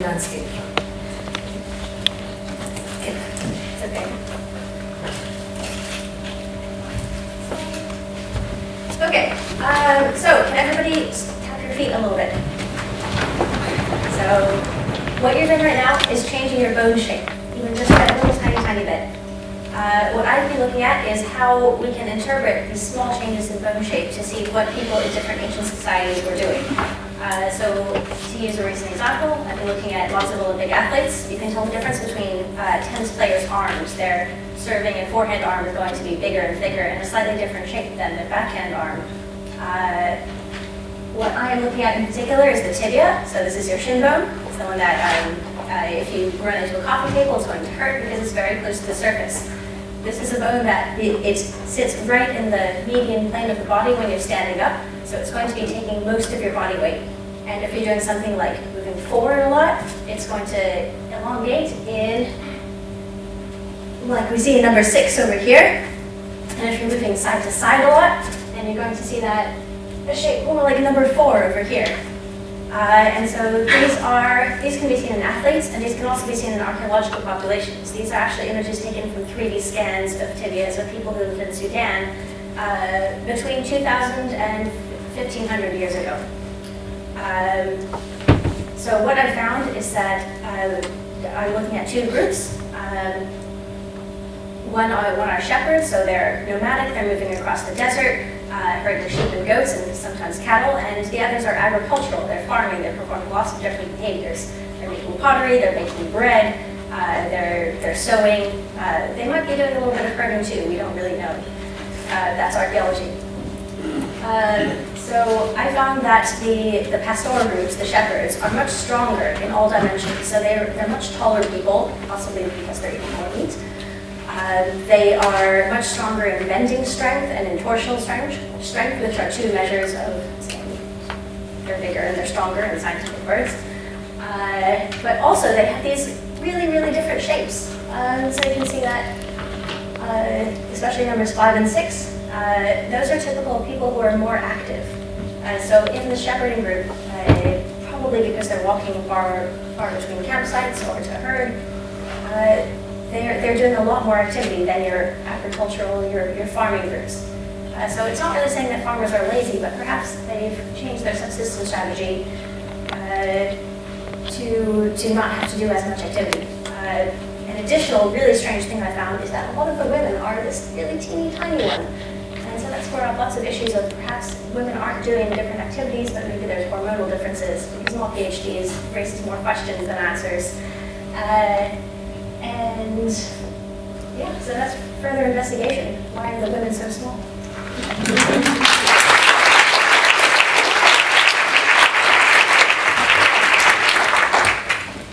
landscape. It's okay. Okay, so can everybody tap your feet a little bit? So what you're doing right now is changing your bone shape, even just a little tiny bit. What I'd be looking at is how we can interpret these small changes in bone shape to see what people in different ancient societies were doing. So to use a recent example, I've been looking at lots of Olympic athletes. You can tell the difference between tennis players' arms. Their serving and forehand arm is going to be bigger and thicker and a slightly different shape than their backhand arm. What I am looking at in particular is the tibia. So this is your shin bone. It's the one that if you run into a coffee table, it's going to hurt because it's very close to the surface. This is a bone that it sits right in the median plane of the body when you're standing up. So it's going to be taking most of your body weight. And if you're doing something like moving forward a lot, it's going to elongate in, like we see in number 6 over here. And if you're moving side to side a lot, then you're going to see that a shape more like number 4 over here. And so these can be seen in athletes, and these can also be seen in archaeological populations. These are actually images taken from 3D scans of tibias of people who lived in Sudan between 2000 and 1500 years ago. So what I found is that I'm looking at 2 groups. One are shepherds, so they're nomadic, they're moving across the desert, herding sheep and goats and sometimes cattle, and the others are agricultural, they're farming, they're performing lots of different behaviors. They're making pottery, they're making bread, they're sewing, they might be doing a little bit of herding too, we don't really know. That's archaeology. So I found that the pastoral groups, the shepherds, are much stronger in all dimensions. So they're much taller people, possibly because they're eating more meat. They are much stronger in bending strength and in torsional strength, which are 2 measures of they're bigger and they're stronger in scientific words. But also they have these really different shapes. So you can see that, especially numbers 5 and 6. Those are typical of people who are more active. So in the shepherding group, probably because they're walking far between campsites or to herd, they're doing a lot more activity than your agricultural, your farming groups. So it's not really saying that farmers are lazy, but perhaps they've changed their subsistence strategy to not have to do as much activity. An additional really strange thing I found is that a lot of the women are this really teeny tiny one. And so that's where lots of issues of perhaps women aren't doing different activities, but maybe there's hormonal differences, because more PhDs raises more questions than answers. And yeah, so that's further investigation. Why are the women so small?